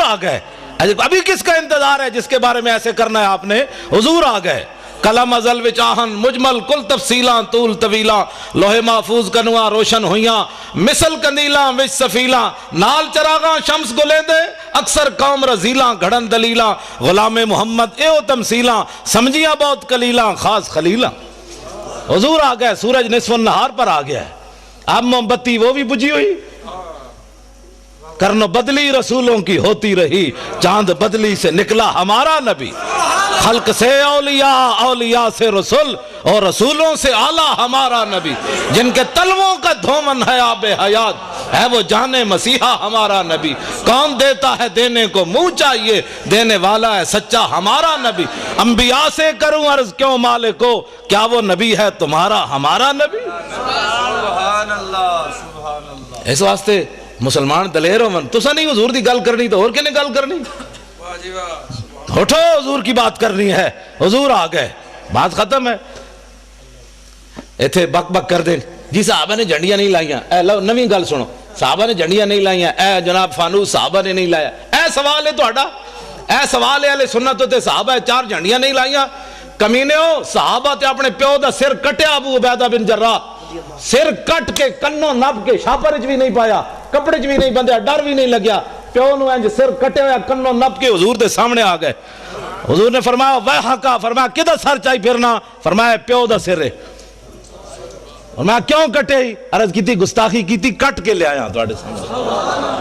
آ گئے. ابھی کس کا انتظار ہے جس کے بارے میں ایسے کرنا ہے آپ نے؟ حضور آ گئے. کلم ازل وچ آہن مجمل کل تفصیلاں طول طویلاں لوہے محفوظ کنواں روشن ہویاں مثل کندیلاں وچ سفیلاں نال چراغاں شمس گلیندے اکثر قوم رزیلاں گھڑن دلیلاں غلام محمد ایو تمثیلاں سمجھیاں بہت کلیلاں خاص خلیلاں. حضور آ گئے. سورج نصف النہار پر آ گیا ہے. اب موم بتی وہ بھی بجھی ہوئی. کرنو بدلی رسولوں کی ہوتی رہی چاند بدلی سے نکلا ہمارا نبی. خلق سے اولیاء اولیاء سے رسول اور رسولوں سے اعلیٰ ہمارا نبی. جن کے تلووں کا دھومن ہے آب حیات ہے وہ جانے مسیحا ہمارا نبی. کون دیتا ہے دینے کو منہ چاہیے دینے والا ہے سچا ہمارا نبی. انبیاء سے کروں عرض کیوں مالکو کیا وہ نبی ہے تمہارا ہمارا نبی. سبحان اللہ سبحان اللہ. اس واسطے مسلمان دلیر ہو من تسا نہیں حضور دی گل کرنی تو اور کنے گل کرنی. واہ جی واہ. اٹھو حضور کی بات کرنی ہے. حضور آ گئے. بات ختم ہے. ایتھے بک بک کر دیں جی صحابہ نے جھنڈیاں نہیں لائیاں. اے لو نویں گل سنو. صحابہ نے جھنڈیاں نہیں لائیاں. اے جناب فانوس صحابہ نے نہیں لایا. اے سوال ہے تہاڈا. اے سوال ہے اہل سنت تے صحابہ 4 جھنڈیاں نہیں لائیاں. کمینے ہو صحابہ تے اپنے پیو دا سر کٹیا ابو عبیدہ بن جراح. سر کٹ کے کنوں نب کے شاپر بھی نہیں پایا کپڑے بھی نہیں بندھیا ڈر بھی نہیں لگیا. پیو نو انج سر کٹے ہویا کنوں نب کے حضور دے سامنے آ گئے. حضور نے فرمایا ویحکا. فرمایا کدھر سر چاہی پھرنا؟ فرمایا پیو دا سر ہے. فرمایا کیوں کٹے ہی؟ عرض کی تھی گستاخی کی تھی کٹ کے لے آیا تواڈے سامنے.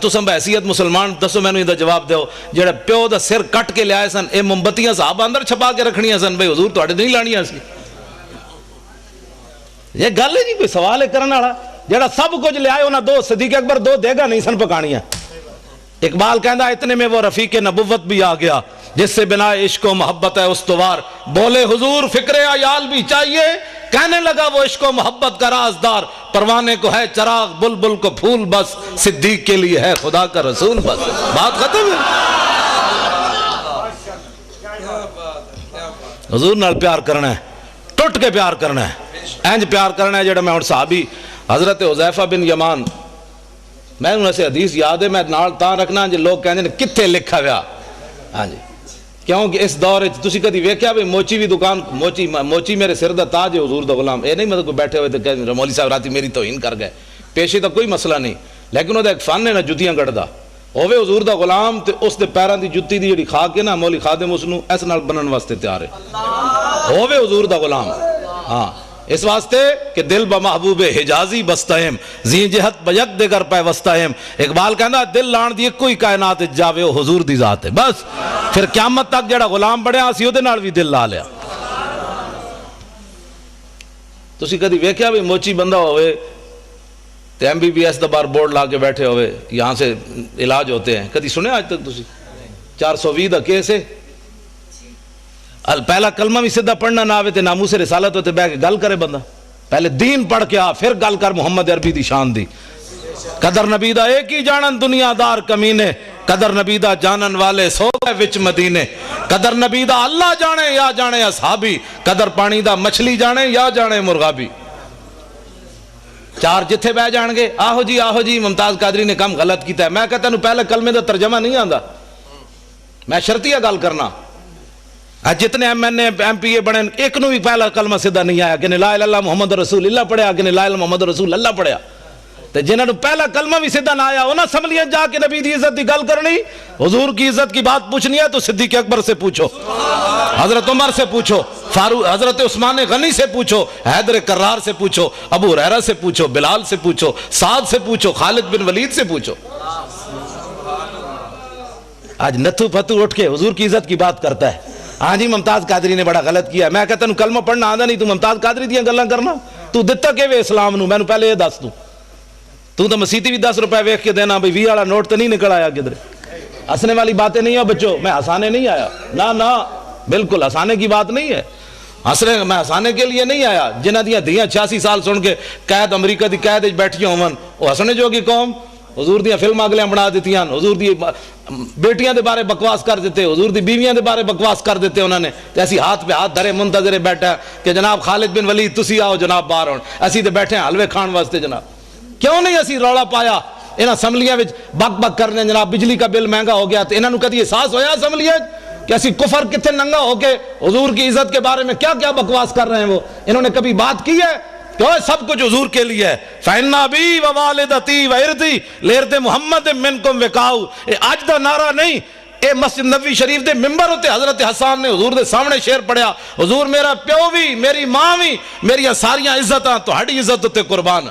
تو سم بحثیت مسلمان دسو میں نے ادھا جواب دیو جڑا پیو دا سر کٹ کے لے آئے سن اے مومبتیاں صحابہ اندر چھپا کے رکھنیاں سن بھئی حضور تواڈے نہیں لانیاں سی. یہ گل ہے جی کوئی سوال ہے کرنے والا. جڑا سب کچھ لے آئے انہاں 2 صدیق اکبر 2 دیگا نہیں سن پکانیاں. اقبال کہندا اتنے میں وہ رفیق نبوت بھی آ گیا جس سے بنا عشق و محبت ہے استوار. بولے حضور فکر عیال بھی چاہیے کہنے لگا وہ عشق و محبت کا رازدار. پروانے کو ہے چراغ بلبل کو پھول بس صدیق کے لیے ہے خدا کا رسول بس. بات ختم ہے. حضور نال پیار کرنا ہے ٹوٹ کے پیار کرنا ہے. اینج پیار کرنا ہے جڑا میں ہن صحابی حضرت حذیفہ بن یمان میں انہوں سے حدیث یاد ہے میں نال تاں رکھنا جو لوگ کہندے نے کتھے لکھا ہوا. ہاں جی کیونکہ اس دور وچ تسی کدی ویکھیا بھی موچی بھی دکان موچی میرے سر دا تاج ہے حضور دا غلام. اے نہیں مطلب کوئی بیٹھے ہوئے تے کہندے مولوی صاحب راتی میری توہین کر گئے. پیشے دا کوئی مسئلہ نہیں لیکن او دا ایک فن ہے نا جُتیاں گڑدا ہوے حضور دا غلام تے اس دے پیراں دی جُتی دی جڑی کھا کے نا مولوی خادم اس نو اس نال بنن واسطے تیار ہے. ہوے حضور دا غلام. ہاں اس واسطے کہ دل بمحبوب حجازی بستہم زی جہت بیک دگر پہ وستہم. اقبال کہندا دل لان دی کوئی کائنات جاوے او حضور دی ذات ہے. بس پھر قیامت تک جڑا غلام بڑھیا سی اودے نال بھی دل لا لیا. تسی کدی ویکھیا بھی موچی بندہ ہوئے تے MBBS دا بار بورڈ لا کے بیٹھے ہوئے یہاں سے علاج ہوتے ہیں کدی سنے آج تک تسی 420 دا کیس ہے. پہلا کلمہ بھی سدھا پڑھنا نہ آوے تے ناموس رسالت ہوتے بے کے گل کرے بندہ. پہلے دین پڑھ کے آ پھر گل کر محمد عربی دی شان دی. قدر نبی دا ایک ہی جانن دنیا دار کمینے قدر نبی دا جانن والے سو گئے وچ مدینے. قدر نبی دا اللہ جانے یا جانے اصحابی قدر پانی دا مچھلی جانے یا جانے مرغابی. 4 جتھے بہ جان گے آہو جی ممتاز قادری نے کم غلط کیتا ہے. میں کہتا ہوں پہلے کلمے دا ترجمہ نہیں آندا. میں شرطیہ گل کرنا جتنے MNA MPA بنے ایک نو بھی پہلا کلمہ سیدھا نہیں آیا کہ لا الہ الا اللہ محمد رسول اللہ پڑھیا کہ لا الہ الا محمد رسول اللہ پڑھیا. تے جنہاں نو پہلا کلمہ بھی سیدھا نہ آیا انہاں سمجھیا جا کے نبی دی عزت دی گل کرنی حضور کی عزت کی بات پوچھنی ہے تو صدیق اکبر سے پوچھو حضرت عمر سے پوچھو حضرت عثمان غنی سے پوچھو حیدر کرار سے پوچھو ابو ہریرہ سے پوچھو بلال سے پوچھو سعد سے پوچھو خالد بن ولید سے پوچھو. آج نتھو پھتو اٹھ کے حضور کی عزت کی بات کرتا ہے. ہاں جی ممتاز قادری نے بڑا غلط کیا. میں کہتا ہوں کلمہ پڑھنا آندا نہیں تو ممتاز قادری دیاں گلاں کرنا. تو دتا کہ وے اسلام نو میں پہلے یہ دس دوں. تو مسیتی بھی 10 روپے ویکھ کے دینا بھئی 20 والا نوٹ تو نہیں نکل آیا کدھر. ہنسنے والی باتیں نہیں ہیں بچوں. میں ہنسانے نہیں آیا نہ بالکل ہنسانے کی بات نہیں ہے. میں ہنسانے کے لیے نہیں آیا. جنہ دیاں دھیاں 86 سال سن کے قید امریکہ دی قید وچ بیٹھیاں ہون وہ ہنسنے جوگی قوم. حضور دیاں فلم اگلیاں بنا دیتیاں حضور دی بیٹیاں دے بارے بکواس کر دیتے حضور دی بیویاں دے بارے بکواس کر دیتے انہوں نے. ایسی ہاتھ پہ ہاتھ دھرے منتظر بیٹھا کہ جناب خالد بن ولید تسی آؤ جناب باہر ہون اسی تے بیٹھے ہیں حلوے کھان واسطے. جناب کیوں نہیں اسی رولا پایا انہاں اسمبلیاں وچ بک بک کرنے جناب بجلی کا بل مہنگا ہو گیا، تو انہاں نوں کدی احساس ہویا اسمبلیاں کہ اسی کفر کتنے ننگا ہو کے حضور کی عزت کے بارے میں کیا کیا بکواس کر رہے ہیں؟ وہ انہوں نے کبھی بات کی ہے کہ سب کچھ حضور کے لیے ہے؟ فَإِنَّ أَبِي وَوَالِدَتِي وَإِرْضِي لِإِرْضِ مُحَمَّدٍ مِّنْكُمْ وِقَاؤُ، اے آج دا نعرہ نہیں، اے مسجد نبوی شریف دے ممبر ہوتے حضرت حسان نے حضور دے سامنے شعر پڑھیا، حضور میرا پیو بھی، میری ماں بھی، میری ساریاں عزتاں تہاڈی عزت ہوتے قربان۔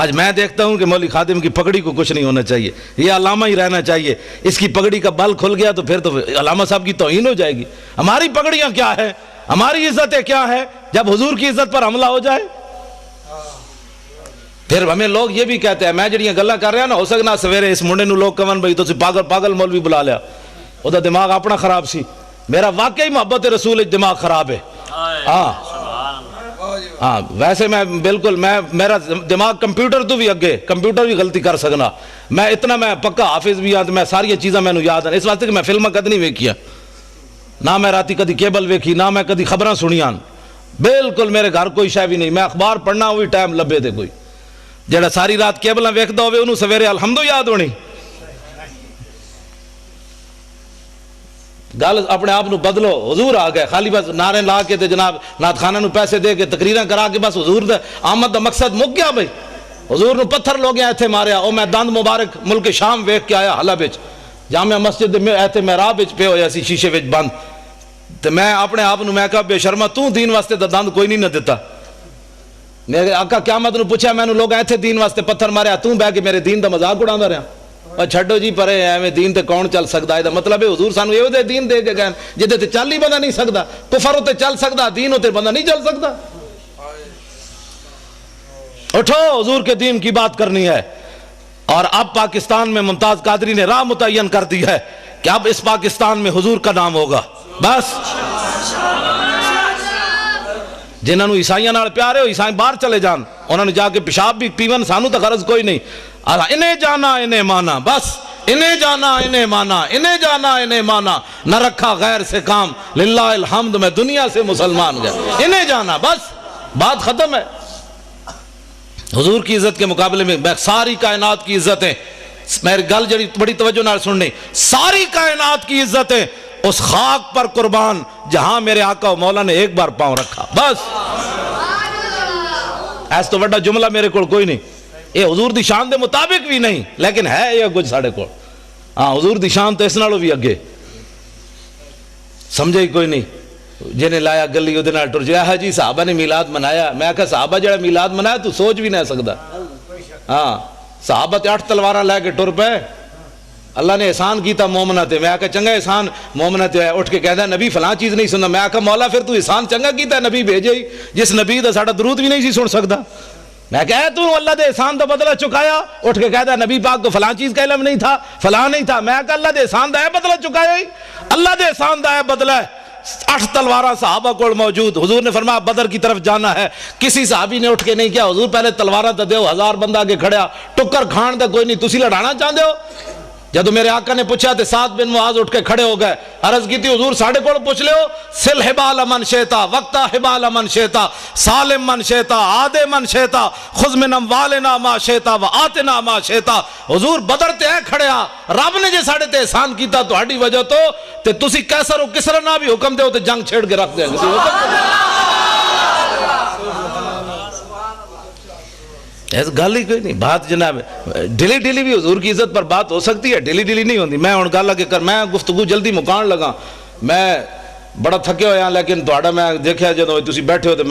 آج میں دیکھتا ہوں کہ مولوی خادم کی پگڑی کو کچھ نہیں ہونا چاہیے، یہ علامہ ہی رہنا چاہیے، اس کی پگڑی کا بل کھل گیا تو پھر تو علامہ صاحب کی توہین ہو جائے گی۔ ہماری پگڑیاں کیا ہے، ہماری عزتیں کیا ہے جب حضور کی عزت پر حملہ ہو جائے؟ پھر ہمیں لوگ یہ بھی کہتے ہیں، میں جڑیاں گلاں کر رہا نا، ہو سکنا سویرے اس منڈے نو لوگ کون بھائی تو پاگل مولوی بلا لیا، وہ دا دماغ اپنا خراب سی، میرا واقعی محبت رسول دماغ خراب ہے۔ ہاں ویسے میں بالکل میرا دماغ کمپیوٹر تو بھی اگے، کمپیوٹر بھی غلطی کر سکنا، میں اتنا میں پکا حافظ بھی ہاں، میں ساری چیزاں میں یاد ہیں، اس واسطے کہ میں فلمیں کد نہیں ویکھیا، نہ میں راتی کدی کیبل ویکھی، نہ میں کدی خبراں سنیاں، بالکل میرے گھر کوئی شے بھی نہیں، میں اخبار پڑھنا وہی ٹائم لبے دے کوئی، جڑا ساری رات کیبلاں ویکھدا ہوے انہوں سویرے الحمدو یاد ہونی۔ گل اپنے آپ نو بدلو، حضور آ گئے، خالی بس نعرے لا کے تے جناب نعت خانہ نو پیسے دے کے تقریراں کرا کے بس حضور دے آمد دا مقصد مک گیا بھائی۔ حضور نو پتھر لوگ ایتھے ماریا، او میں دند مبارک ملک شام ویکھ کے آیا حلب وچ، جامع مسجد میں ایتھے محراب وچ پے ہویا سی شیشے وچ بند، تے میں اپنے آپ نو میں کہا بے شرما تو دین واسطے تے دند کوئی نہیں نہ دیتا، میرے آقا قیامت نو پوچھا میں نو لوگ ایتھے دین واسطے پتھر ماریا، تو بہ کے میرے دین دا مذاق اڑاندا رہیا، اور چھڈو جی پرے ایویں دین تے کون چل سکدا ہے؟ دا مطلب ہے حضور سانو ایو دے دین دے کے گئے جدے تے چل ہی بندہ نہیں سکدا، کفر تے چل سکدا، دین تے بندہ نہیں چل سکدا۔ اٹھو حضور کے دین کی بات کرنی ہے، اور اب پاکستان میں ممتاز قادری نے راہ متعین کر دی ہے کہ اب اس پاکستان میں حضور کا نام ہوگا، بس جنہاں نو عیسائیاں نال پیار ہے عیسائی باہر چلے جان، انہوں نے جا کے پیشاب بھی پیون، سانو تو غرض کوئی نہیں، انہیں جانا انہیں مانا، بس انہیں جانا انہیں مانا، انہیں جانا انہیں مانا، نہ رکھا غیر سے کام، للہ الحمد میں دنیا سے مسلمان گیا، انہیں جانا، بس بات ختم ہے۔ حضور کی عزت کے مقابلے میں ساری کائنات کی عزتیں، میری گل جڑی بڑی توجہ نال سننی، ساری کائنات کی عزتیں اس خاک پر قربان جہاں میرے آقا و مولا نے ایک بار پاؤں رکھا، بس ایس تو بڑا جملہ میرے کو کوئی نہیں، یہ حضور دی شان دے مطابق بھی نہیں، لیکن ہے یہ کچھ ساڑھے کو، ہاں حضور دی شان تو اس نالوں بھی اگے، سمجھے ہی کوئی نہیں، جنہیں لایا گلی وہ دنال ٹر جائے، جی صحابہ نے میلاد منایا، میں کہا صحابہ جڑا میلاد منایا تو سوچ بھی نہیں سکتا، ہاں صحابہ تے 8 تلوارہ لے کے ٹر پہ، اللہ نے احسان کیتا مومنہ تے، میں کہا چنگا احسان مومنہ تے، اٹھ کے کہتا ہے نبی فلاں چیز نہیں سننا، میں کہا مولا پھر تو احسان چنگا کیتا ہے نبی بھیجے ہی، جس نبی دا ساڑا درود بھی نہیں سی سن سکتا، میں کہا تو اللہ دے احسان دا بدلہ چکایا، اٹھ کے کہتا ہے نبی پاک کو فلاں چیز کا علم نہیں تھا، فلاں نہیں تھا، میں کہا اللہ دے احسان دا ہے بدلہ چکایا ہی، اللہ دے احسان دا ہے بدلہ ہے، 8 تلوارہ صحابہ کو موجود، حضور نے فرمایا بدر کی طرف جانا ہے، کسی صحابی نے اٹھ کے نہیں کیا حضور پہلے تلوارہ تا دیو، 1000 بندہ آگے کھڑیا، ٹکر کھان دا کوئی نہیں، تسی لڑانا چاہتے ہو؟ جب میرے آقا نے پوچھا تے سعد بن معاذ اٹھ کے کھڑے ہو گئے، عرض کی تھی حضور ساڑھے کو پوچھ لے ہو، سل حبال من شیطا وقتا حبال من شیطا سالم من شیطا عادے من شیطا خذ من اموالنا ما شیطا و آتنا ما شیطا، حضور بدر تے ہے کھڑیا، رب نے جے ساڑھے تے احسان کیتا تو ہڈی وجہ تو تے تسی کیسر و کسر نہ بھی حکم دے ہو تے جنگ چھیڑ کے رکھ دیں گے، ایسا گل ہی کوئی نہیں، بات جناب ڈیلی ڈیلی بھی حضور کی عزت پر بات ہو سکتی ہے، ڈیلی ڈیلی نہیں ہوتی، میں گل لگے کر میں گفتگو جلدی مکان لگا، میں بڑا تھکے ہویا لیکن تھوڑا میں دیکھا جدو تسی بیٹھے ہو تو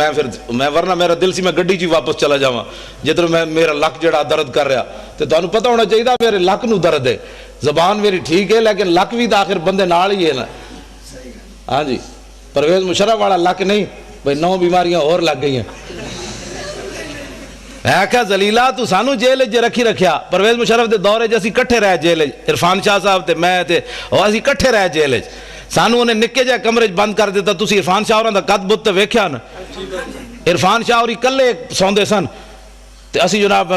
میں ورنہ میرا دل سی میں گڈی جی واپس چلا جاواں جدھر میں میرا لک جڑا درد کر رہا تو تانوں پتہ ہونا چاہیے میرے لک نو درد ہے، زبان میری ٹھیک ہے لیکن لک بھی آخر بندے نال ہی ہے نا، ہاں جی پرویز مشرف والا لک نہیں بھئی 9 بیماریاں اور لگ گئی ہیں، میں کہا زلیلہ تو سانو جیل جے رکھی رکھیا، پرویز مشرف دے دورے جے اسی کٹھے رہ جیل، عرفان شاہ صاحب تے میں تے اور اسی کٹھے رہ جیل، سانو انہیں نکے جائے کمرے بند کر دیتا، تسی عرفان شاہ اور دا قد بت تے ویکھیا نا، عرفان شاہ اور کلے سوندے سن تے اسی جناب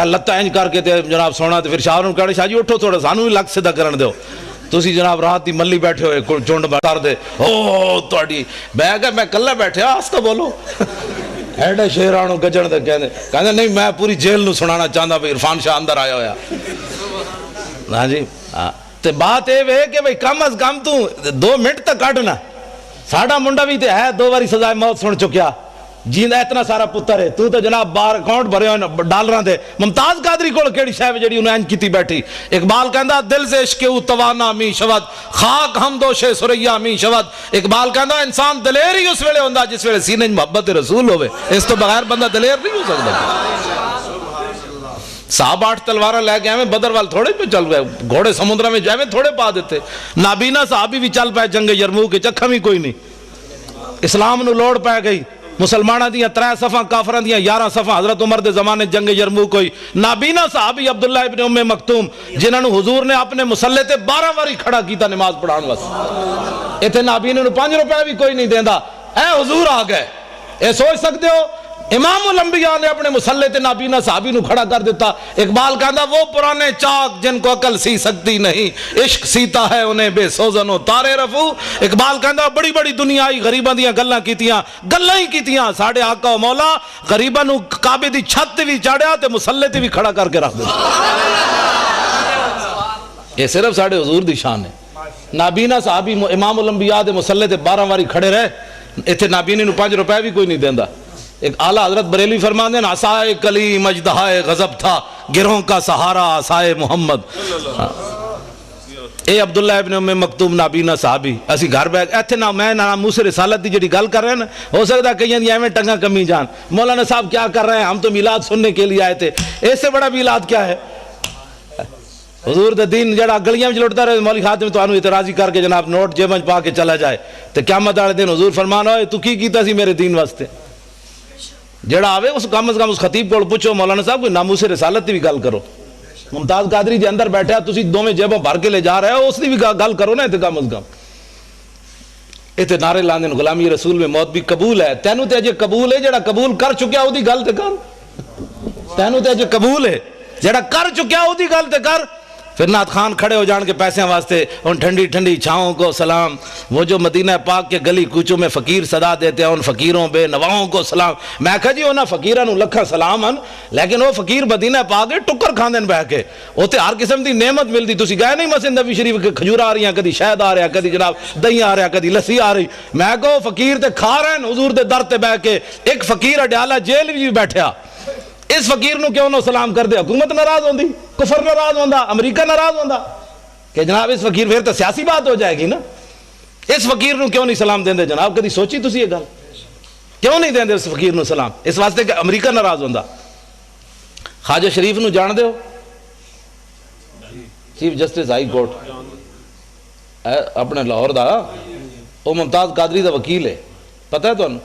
لتہ انج کر کے تے جناب سونا تے پھر شاہ اور کہنے شاہ جی اٹھو تھوڑا سانو ہی لگ سیدھا کرن دیو، تسی جناب رات دی ملی بیٹھے ہوئے چونڈ کر دے او تہاڈی، میں کہا میں کلے بیٹھے آستہ بولو ایڈے شیرانو گجن دے کہندے نہیں میں پوری جیل نو سنانا چاہتا بھئی عرفان شاہ اندر آیا ہویا. ہاں جی تے بات اے وے کہ بھئی کم از کم تو 2 منٹ تک کڈنا. ساڈا منڈا بھی تے ہے 2 باری سزائے موت سن چکیا, جیندا اتنا سارا پتر ہے, تو جناب بار اکاؤنٹ بھرے ہوئے ڈالراں دے. ممتاز قادری کول کیڑی شے جڑی انہیں انج کیتی بیٹھی. اقبال کہندا دل سے عشق او توانا می شود, خاک ہم دوش سریا می شود. اقبال کہندا انسان دلیر ہی اس ویلے ہوندا جس ویلے سینے محبت رسول ہوے, اس تو بغیر بندہ دلیر نہیں ہو سکتا. صاحب 8 تلواراں لے کے ایویں بدر وال تھوڑے پہ چل گئے, گھوڑے سمندر میں ایویں تھوڑے پا دیتے. نابینا صحابی بھی چل پائے جنگ یرموک کے چکھا بھی کوئی نہیں. اسلام نو لوڑ پہ گئی, مسلمانہ دیاں 3 صفحاں کافران دیاں 11 صفحاں. حضرت عمر دے زمانے جنگ یرموک ہوئی. نابینا صحابی عبداللہ ابن ام مکتوم جنہاں نو حضور نے اپنے مسلح تے 12 واری کھڑا کیتا نماز پڑھان واسطے. ایتھے نابینا نو 5 روپے بھی کوئی نہیں دیندا, اے حضور آ گئے. اے سوچ سکتے ہو امام الانبیاء نے اپنے مسلح تے نابینا صحابی نو کھڑا کر دیتا. اقبال کہندا وہ پرانے چاک جن کو عقل سی سکتی نہیں, عشق سیتا ہے انہیں بے سوزن و تارے رفو. اقبال کہندا بڑی بڑی دنیا آئی غریباں دیاں گلاں کیتیاں, گلاں ہی کیتیاں. ساڈے آقا و مولا غریباں نو کعبے دی چھت تے بھی چاڑیا تے مسلح تے بھی کھڑا کر کے رکھ دتا. یہ صرف ساڈے حضور دی شان ہے. نابینا صحابی امام الانبیاء دے مسلح تے 12 واری کھڑے رہے. ایتھے نابینے نو 5 روپے بھی کوئی نہیں دیندا. ایک اعلیٰ حضرت بریلوی فرماندے ہیں عصائے کلیم اژدہائے غضب تھا, گروہوں کا سہارا عصائے محمد. اے عبداللہ ابن ام مکتوم نابینا صحابی اسی گھر بیٹھ ایتھے نہ میں نہ موسیٰ رسالت دی جڑی گل کر رہے ہیں نا, ہو سکتا ہے کہیں دی ایویں ٹنگا کمی جان مولانا صاحب کیا کر رہے ہیں, ہم تو میلاد سننے کے لیے آئے تھے. اس سے بڑا میلاد کیا ہے؟ حضور دے دین جڑا گلیاں وچ لٹدا رہے, مولوی خادم تانوں اعتراضی کر کے جناب نوٹ جیب وچ پا کے چلا جائے تے قیامت والے دن حضور فرمان ہوئے تو کی کیتا سی میرے دین واسطے. جڑا آوے اس کم از کم اس خطیب کو پوچھو مولانا صاحب کوئی ناموس رسالت دی بھی گل کرو. ممتاز قادری جے اندر بیٹھا تسی دوویں جیبوں بھر کے لے جا رہے ہو, اس دی بھی گل کرو نا. تے کم از کم ایتھے نعرے لاندے غلامی رسول میں موت بھی قبول ہے. تینوں تے اجے قبول ہے, جڑا قبول کر چکیا او دی گل تے کر. تینوں تے اجے قبول ہے, جڑا کر چکیا او دی گل تے کر. پھر نعت خان کھڑے ہو جان کے پیسے واسطے ان ٹھنڈی ٹھنڈی چھاؤں کو سلام, وہ جو مدینہ پاک کے گلی کوچوں میں فقیر صدا دیتے ہیں ان فقیروں بے نواؤں کو سلام. میں کہا جی انہاں فقیراں نو لکھاں سلام ہیں, لیکن وہ فقیر مدینہ پاک کے ٹکر کھاندے بہ کے اوتے ہر قسم دی نعمت ملدی. تسی گئے نہیں مسجد نبوی شریف کے کھجور آ رہی ہیں, کدی شہد آ رہا, کدی جناب دہی آ رہا, کدی لسی آ رہی. میں کہو فقیر تے کھا رہے ہیں حضور دے در تے بہ کے. ایک فقیر اڈیالہ جیل بھی بیٹھیا, اس فقیر نو کیوں نو سلام کر دے؟ حکومت ناراض ہوندی, کفر ناراض ہوندا, امریکہ ناراض ہوندا کہ جناب اس فقیر پھر تو سیاسی بات ہو جائے گی نا. اس فقیر نو کیوں نہیں سلام دیندے جناب؟ کدی سوچی تسی یہ گل؟ کیوں نہیں دیندے اس فقیر نو سلام؟ اس واسطے کہ امریکہ ناراض ہوندا. خواجہ شریف نو جان دے ہو, چیف جسٹس ہائی کورٹ اپنے لاہور دا, وہ ممتاز قادری دا وکیل ہے, پتہ ہے تانوں؟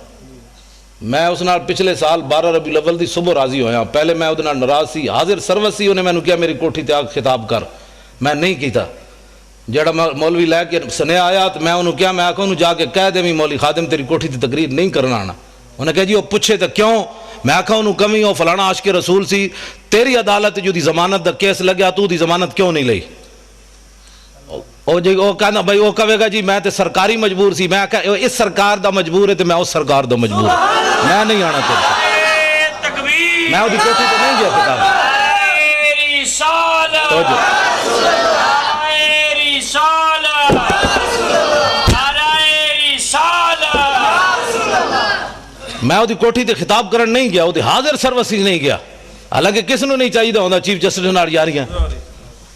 میں اس نال پچھلے سال 12 ربیع الاول دی صبح راضی ہویا. پہلے میں اودے نال ناراض سی, حاضر سروس سی, انہیں میں نے کیا میری کوٹھی تے آ خطاب کر, میں نہیں کیتا. جڑا مولوی لے کے سنیا آیا تو میں انہوں کیا, میں آکھا انہوں جا کے کہہ دے بھی مولوی خادم تیری کوٹھی تے تقریر نہیں کرنا آنا. انہیں کہا جی وہ پوچھے تو کیوں؟ میں آکھا انہوں کمی ہو فلانا عاشق رسول سی, تیری عدالت جو دی ضمانت دا کیس لگیا تو دی ضمانت کیوں نہیں لئی؟ وہ کہنا بھائی وہ کہے گا جی میں تے سرکاری مجبور سی. میں کہا اس سرکار دا مجبور ہے تو میں اس سرکار دا مجبور ہے, میں نہیں آنا تیرے سے. میں وہ دی کوٹھی تے نہیں گیا خطاب. میں وہ دی کوٹھی تے خطاب کرن نہیں گیا, وہ دی حاضر سروسی نہیں گیا. حالانکہ کس نو نہیں چاہیے ہوندہ چیف جسٹس نال یاریاں.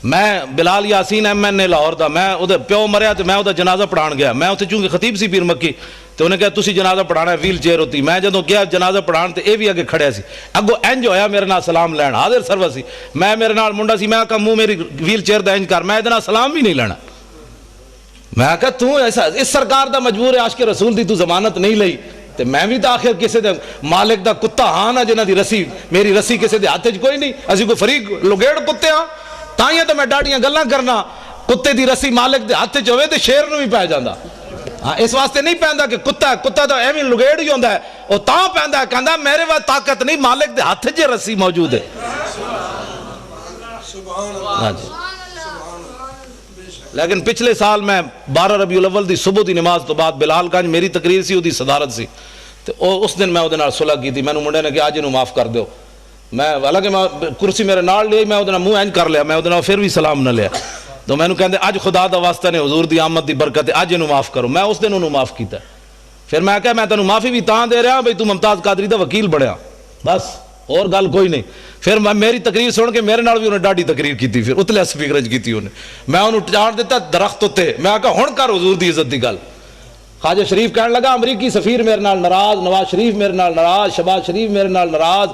میں بلال یاسین ایم این اے لاہور دا, میں وہ پیو مریا تو میں وہ جنازہ پڑھان گیا. میں اتنے چونکہ خطیب سی پیر مکی تو انہیں کہا تسی جنازہ پڑھانا ہے, ویل چیئر ہوتی. میں جدوں گیا جنازہ پڑھان تے اے بھی اگے کھڑیا سی, اگو انج ہویا میرے نال سلام لین, حاضر سرور سی. میں میرے نال منڈا سی, میں کہا منہ میری ویل چیئر دا انج کر, میں ادنا سلام بھی نہیں لینا. میں کہا تو ایسا اس سرکار دا مجبور ہے, عاشق رسول دی تو ضمانت نہیں لئی تے میں بھی تو آخر کسی دے مالک دا کتا ہاں نا جنہ دی رسی, میری رسی کسی دے ہاتھ کوئی نہیں, اسی کوئی فریق لگیڑ کتے ہاں. تائیں تو میں ڈاڑیاں گلاں کرنا, کتے دی رسی مالک دے ہاتھ ہوئے تے شیر نو بھی پہ جاندا. ہاں اس واسطے نہیں پہندا کہ کتا ہے, کتا تو ایویں لگیڑ ہی ہوندا ہے, وہ تاں پہندا ہے کہندا میرے واسطے طاقت نہیں, مالک دے ہاتھ جے رسی موجود ہے. ہاں جی. لیکن پچھلے سال میں 12 ربیع الاول دی صبح دی نماز تو بعد بلال گنج میری تقریر سی, وہ دی صدارت سی, تو اس دن میں وہ صلح کی تھی. مینوں منڈے نے کہ اج انہوں معاف کر دیو. میں حالانکہ میں کرسی میرے نال لی, میں وہ منہ اینج کر لیا, میں وہ پھر بھی سلام نہ لیا. تو مینوں کہندے اج خدا دا واسطہ نے حضور دی آمد دی برکت اج انہوں معاف کرو. میں اس دن انہوں معاف کیتا. پھر میں کہا میں تینوں معافی بھی تاں دے رہا بھئی تو ممتاز قادری دا وکیل بنیا, بس اور گل کوئی نہیں. پھر میری تقریر سن کے میرے نال بھی انہیں ڈاڈی تقریر کی تھی, پھر اتلے سپیکر کی تھی انہیں. میں انہوں چاڑ دیتا درخت تے, میں کہا ہن کر حضور دی عزت دی گل. خواجہ شریف کہنے لگا امریکی سفیر میرے نال ناراض, نواز شریف میرے نال ناراض, شہباز شریف میرے نال ناراض,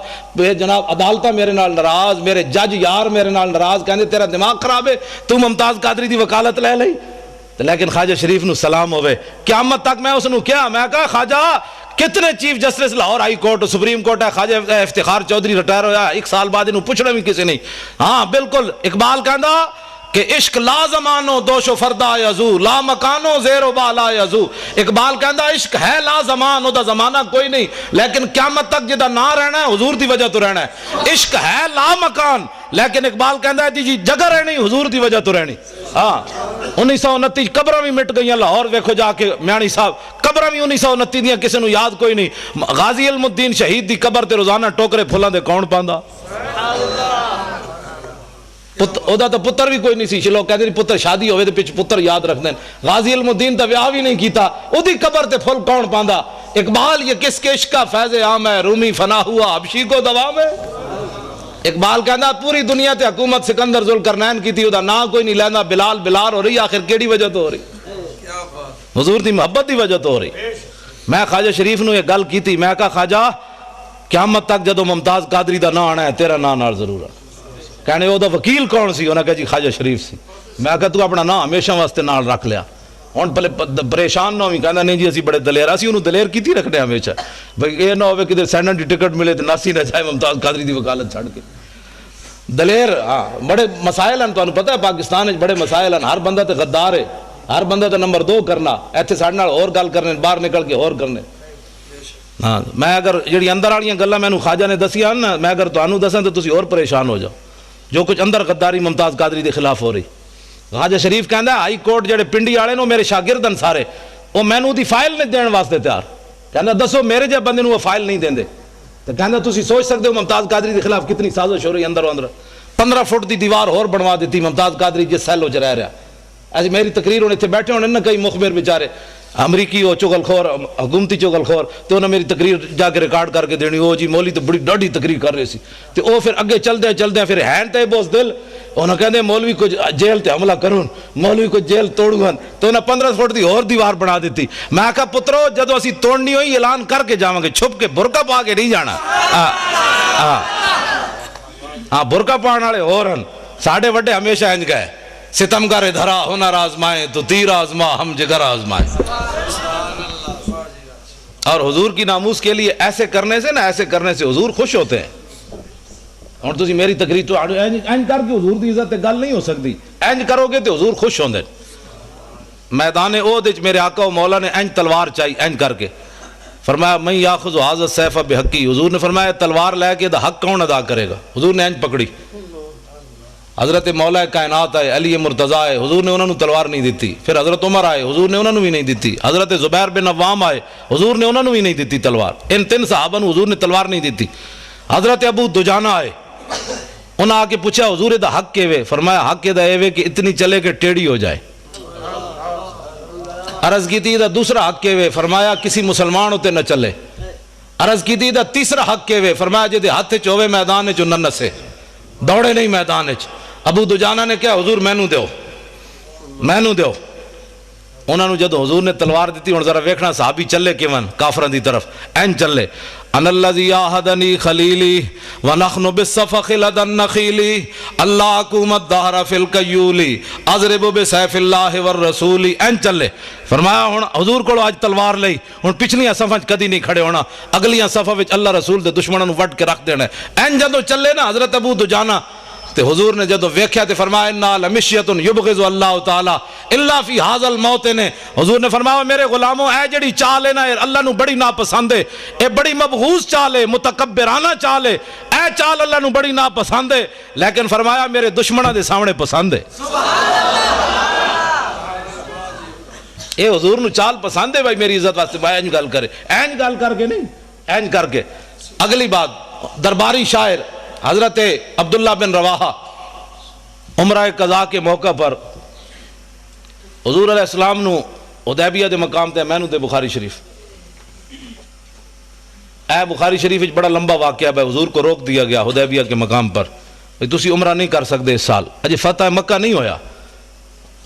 جناب عدالتہ میرے نال ناراض, میرے جج یار میرے نال ناراض, کہندے تیرا دماغ خراب ہے, تو ممتاز قادری دی وکالت لے لئی. لیکن خواجہ شریف نو سلام ہوئے. قیامت تک میں اس نو کیا, میں کہا خواجہ کتنے chief justice Lahore high court supreme court ہے, خواجہ افتخار چودھری ریٹائر ہویا 1 سال بعد انہوں پوچھنا بھی کسی نہیں. ہاں بالکل اقبال کہندا کہ عشق لا زمانو دوش و فردا یزو لا مکانو زیر و بالا یزو. اقبال کہندا عشق ہے لا زمان, دا زمانہ کوئی نہیں, لیکن قیامت تک جدا نہ رہنا ہے حضور دی وجہ تو رہنا ہے. عشق ہے لا مکان, لیکن اقبال کہندا ہے جی جگہ رہنی حضور دی وجہ تو رہنی. ہاں 1929 قبراں بھی مٹ گئیاں لاہور, ویکھو جا کے میانی صاحب قبراں بھی 1929 دیاں کسی نو یاد کوئی نہیں. غازی علم الدین شہید دی قبر تے روزانہ ٹوکرے پھلاں دے کون پاندا؟ اودا تو پتر بھی کوئی نہیں سی. لوگ کہتے ہیں پتر شادی ہوئے تو پچھ پتر یاد رکھ دیں. غازی علم الدین تو ویاہ بھی نہیں کیتا, اودی قبر تے پھل کون پاندا؟ اقبال یہ کس کے عشق کا فیض عام ہے, رومی فنا ہوا حبشی کو دوام ہے. اقبال کہندا پوری دنیا تے حکومت سکندر ذوالقرنین کی تھی, ادا نا کوئی نہیں لیندا, بلال بلال ہو رہی, آخر کیڑی وجہ تو ہو رہی؟ حضور دی محبت دی وجہ تو ہو رہی. میں خواجہ شریف نو یہ گل کی تھی, میں کہا خواجہ قیامت تک جدو ممتاز قادری دا نا آنا ہے تیرا نا نال ضرور ہے. کہنے وہ دا وکیل کون سی؟ انہوں نے کہا جی خواجہ شریف سی. میں کہا تو اپنا نا ہمیشہ واسطے نال رکھ لیا, ہن پہلے پریشان نہ ہوئی. کہنا نہیں جی اسی بڑے دلیر, اسی انہوں دلیر کی تھی رکھنے ہمیشہ, بھئی یہ نہ ہوئے کہ سینڈن دی ٹکٹ ملے تو ناسی نہ جائے ممتاز قادری دی وکالت چھڑ کے. دلیر ہاں بڑے مسائل ہیں, تو انہوں پتہ ہے پاکستان ہے بڑے مسائل ہیں. ہر بندہ تے غدار ہے, ہر بندہ تے نمبر 2 کرنا, ایتھے ساڑھے نال اور گل کرنے, باہر نکل کے اور کرنے. ہاں میں اگر جڑی اندر والیاں گلاں مینوں خواجہ نے دسیاں نا, میں اگر تانوں دساں تو تسی اور پریشان ہو جاؤ. جو کچھ اندر غداری ممتاز قادری دے خلاف ہو رہی. خواجہ شریف کہندا ہائی کورٹ جڑے پنڈی والے نو میرے شاگردن سارے, وہ مینوں دی فائل نہیں دین واسطے تیار. کہندا دسو میرے جے بندے نو وہ فائل نہیں دیندے. تو کہندا تسی سوچ سکتے ہو ممتاز قادری دے خلاف کتنی سازش ہو رہی اندر اندر. 15 فٹ دی دیوار اور بنوا دیتی ممتاز قادری جس سیل ہو چ رہ رہا. ایسی میری تقریر ہونے تھے بیٹھے ہونے نا کئی مخبر بیچارے امریکی ہو چغل خور, حکومتی چغل خور, تو انہوں نے میری تقریر جا کے ریکارڈ کر کے دینی, وہ جی مولی تو بڑی ڈاڑی تقریر کر رہے سی. تو وہ پھر اگے چل دیں پھر ہین تے بوس دل, انہوں کہتے ہیں مولوی کو جیل تے حملہ کرون, مولوی کو جیل توڑون. تو انہوں 15 فٹ دی اور دیوار بنا دیتی. میں کہا پترو جدو اسی توڑنی ہوئی اعلان کر کے جاواں گے, چھپ کے برقع پا کے نہیں جانا. ہاں برقع پانے والے اور ہیں, ساڑھے وڈے ہمیشہ انج گئے, ستمگر دھرا ہنر آزمائے تو تیر آزما ہم جگر آزمائے. اور حضور کی ناموس کے لیے ایسے کرنے سے نا, ایسے کرنے سے حضور خوش ہوتے ہیں. اور تسی میری تقریر تو اینج کر کے حضور دی عزت گل نہیں ہو سکتی. اینج کرو گے تو حضور خوش ہوندے. میدان احد وچ میرے آقا و مولا نے اینج تلوار چاہی, اینج کر کے فرمایا میں یاخذ ھذا السیف بحقی. حضور نے فرمایا تلوار لے کے دا حق کون ادا کرے گا؟ حضور نے اینج پکڑی. حضرت مولا کائنات آئے, علی مرتضیٰ آئے, حضور نے انہوں نے تلوار نہیں دیتی. پھر حضرت عمر آئے, حضور نے انہوں نے بھی نہیں دیتی. حضرت زبیر بن عوام آئے, حضور نے انہوں نے بھی نہیں دیتی تلوار. ان 3 صحابہ نے حضور نے تلوار نہیں دیتی. حضرت ابو دجانہ آئے, انہوں آ کے پوچھا حضور دا حق کے وے؟ فرمایا حق دا اے وے کہ اتنی چلے کہ ٹیڑھی ہو جائے. عرض کی تھی دا دوسرا حق کے وے؟ فرمایا کسی مسلمان ہوتے نہ چلے. عرض کی تھی دا تیسرا حق کے وے؟ فرمایا جے دے ہاتھ چوے میدان چ نہ نسے, دوڑے نہیں میدان چ. ابو دجانہ نے کیا حضور مینوں دیو, مینوں دیو. انہوں نے جدو حضور نے تلوار دیتی, ہن ذرا ویکھنا صحابی چلے کیون کافران دی طرف, این چلے. ان الذی آہدنی خلیلی ونحن بالصفخ لدى النخیل اللہ حکومت دہر فی القیولی اضرب بسیف اللہ والرسول. این چلے. فرمایا ہن حضور کو آج تلوار لئی, ہن پچھلیاں صفاں کدی نہیں کھڑے ہونا, اگلیاں صفاں وچ اللہ رسول دے دشمنوں نوں وڈ کے رکھ دینا. این جدو چلے نا حضرت ابو دجانہ, تے حضور نے جدو ویکھیا تے فرمایا انا لمشیۃ یبغض اللہ تعالی الا فی ھذا الموطن. حضور نے فرمایا میرے غلاموں اے جڑی چال ہے نا اللہ نو بڑی ناپسند ہے, اے بڑی مبغوض چال ہے, متکبرانہ چال ہے, اے چال اللہ نو بڑی ناپسند ہے, لیکن فرمایا میرے دشمنوں دے سامنے پسند ہے. اے حضور نو چال پسند ہے بھائی میری عزت واسطے بھائی اینج گل کرے، اینج گل کر کے نہیں، اینج کر کے۔ اگلی بات، درباری شاعر حضرت عبداللہ بن رواحہ عمرہ قضاء کے موقع پر حضور علیہ السلام نو حدیبیہ دے مقام تے میں نو تے بخاری شریف، اے بخاری شریف بڑا لمبا واقعہ ہے، حضور کو روک دیا گیا حدیبیہ کے مقام پر، تسی عمرہ نہیں کر سکتے اس سال، اجے فتح مکہ نہیں ہویا،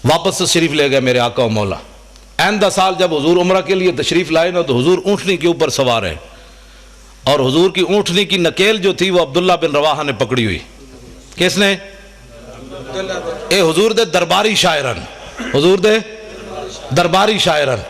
واپس شریف لے گئے میرے آقا و مولا۔ آئندہ سال جب حضور عمرہ کے لیے تشریف لائے نا تو حضور اونٹنی کے اوپر سوار ہیں، اور حضور کی اونٹنی کی نکیل جو تھی وہ عبداللہ بن رواحہ نے پکڑی ہوئی۔ کس نے؟ اے حضور دے درباری شاعرن، حضور دے درباری شاعرن،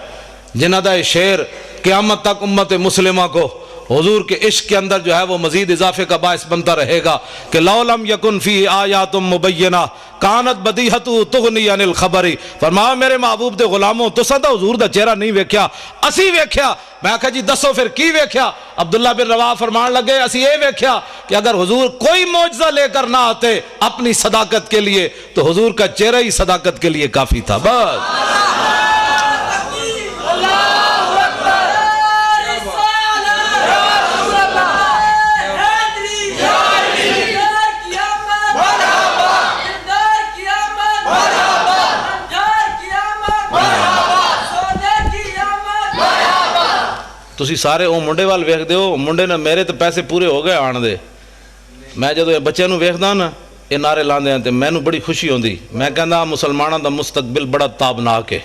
جنہ دا شعر قیامت تک امت مسلمہ کو حضور کے عشق کے اندر جو ہے وہ مزید اضافے کا باعث بنتا رہے گا کہ لو لم یکن فی آیات مبینہ کانت بدیہت تغنی عن الخبری۔ فرمایا میرے محبوب دے غلاموں تو سدا حضور دا چہرہ نہیں ویکھیا، اسی ویکھیا۔ میں کہا جی دسو پھر کی ویکھیا؟ عبداللہ بن رواحہ فرمان لگے اسی یہ ویکھیا کہ اگر حضور کوئی معجزہ لے کر نہ آتے اپنی صداقت کے لیے تو حضور کا چہرہ ہی صداقت کے لیے کافی تھا۔ بس تسی سارے او منڈے وال ویکھ دیو، منڈے نے میرے تو پیسے پورے ہو گئے آن دے، میں جدو یہ بچے نو ویکھدا نا یہ نعرے لاندے ہیں تے مینوں بڑی خوشی ہوندی، میں کہندا مسلماناں دا مستقبل بڑا تابناک ہے۔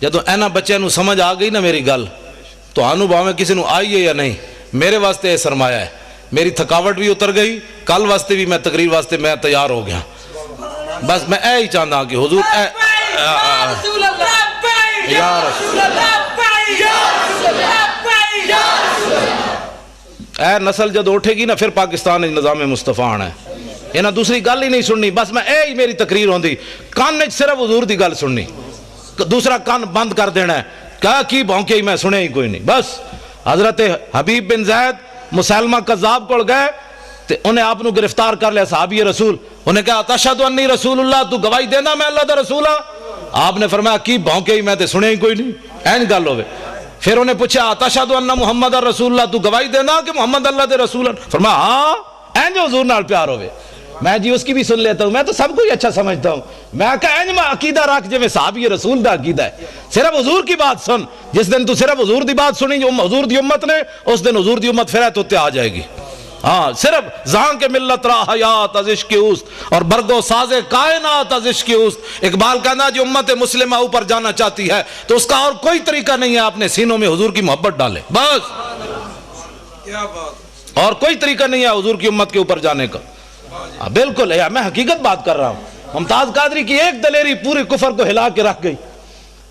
جدو اینا بچے نو سمجھ آ گئی نا میری گل تو آنو باویں کسی نو آئی ہے یا نہیں، میرے واسطے یہ سرمایہ ہے، میری تھکاوٹ بھی اتر گئی، کل واسطے بھی میں تقریر واسطے میں تیار ہو گیا۔ بس میں اے ہی چاہتا کہ حضور اے یا رسول اے نسل جد اٹھے گی نا پھر پاکستان نظام مصطفیٰ آنا ہے، یہ نہ دوسری گل ہی نہیں سننی، بس میں اے ہی میری تقریر ہوندی، کان نے صرف حضور دی گل سننی، دوسرا کان بند کر دینا ہے، کیا کی بھونکے ہی میں سنے ہی کوئی نہیں۔ بس حضرت حبیب بن زید مسلمہ قذاب کو گئے تے انہیں آپ نو گرفتار کر لیا صحابی رسول، انہیں کہا تشہد انی رسول اللہ، تو گواہی دینا میں اللہ دا رسول ہاں؟ آپ نے فرمایا کی بھونکے ہی میں تے سنے ہی کوئی نہیں، این گل ہوئے۔ پھر انہیں پوچھا تشہد ان محمد رسول اللہ، تو گواہی دینا کہ محمد اللہ دے رسول ہیں؟ فرمایا ہاں، این جو حضور نال پیار ہوئے۔ میں جی اس کی بھی سن لیتا ہوں، میں تو سب کو ہی اچھا سمجھتا ہوں، میں کہا این میں عقیدہ رکھ جو میں صحابی رسول دا عقیدہ ہے، صرف حضور کی بات سن، جس دن تو صرف حضور دی بات سنی جو حضور دی امت نے، اس دن حضور دی امت پھر تو آ جائے گی۔ ہاں صرف زہاں کے ملت را حیات از عشق اوست اور برگو ساز کائنات از عشق اوست۔ اقبال کہنا جو امت مسلمہ اوپر جانا چاہتی ہے تو اس کا اور کوئی طریقہ نہیں ہے اپنے سینوں میں حضور کی محبت ڈالے، بس کیا بات، اور کوئی طریقہ نہیں ہے حضور کی امت کے اوپر جانے کا۔ بالکل ہے، میں حقیقت بات کر رہا ہوں۔ ممتاز قادری کی ایک دلیری پورے کفر کو ہلا کے رکھ گئی،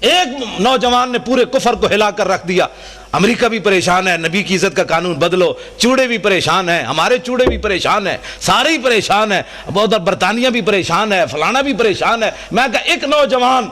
ایک نوجوان نے پورے کفر کو ہلا کر رکھ دیا۔ امریکہ بھی پریشان ہے، نبی کی عزت کا قانون بدلو، چوڑے بھی پریشان ہیں، ہمارے چوڑے بھی پریشان ہیں، سارے ہی پریشان ہیں، ادھر برطانیہ بھی پریشان ہے، فلانا بھی پریشان ہے۔ میں کہا ایک نوجوان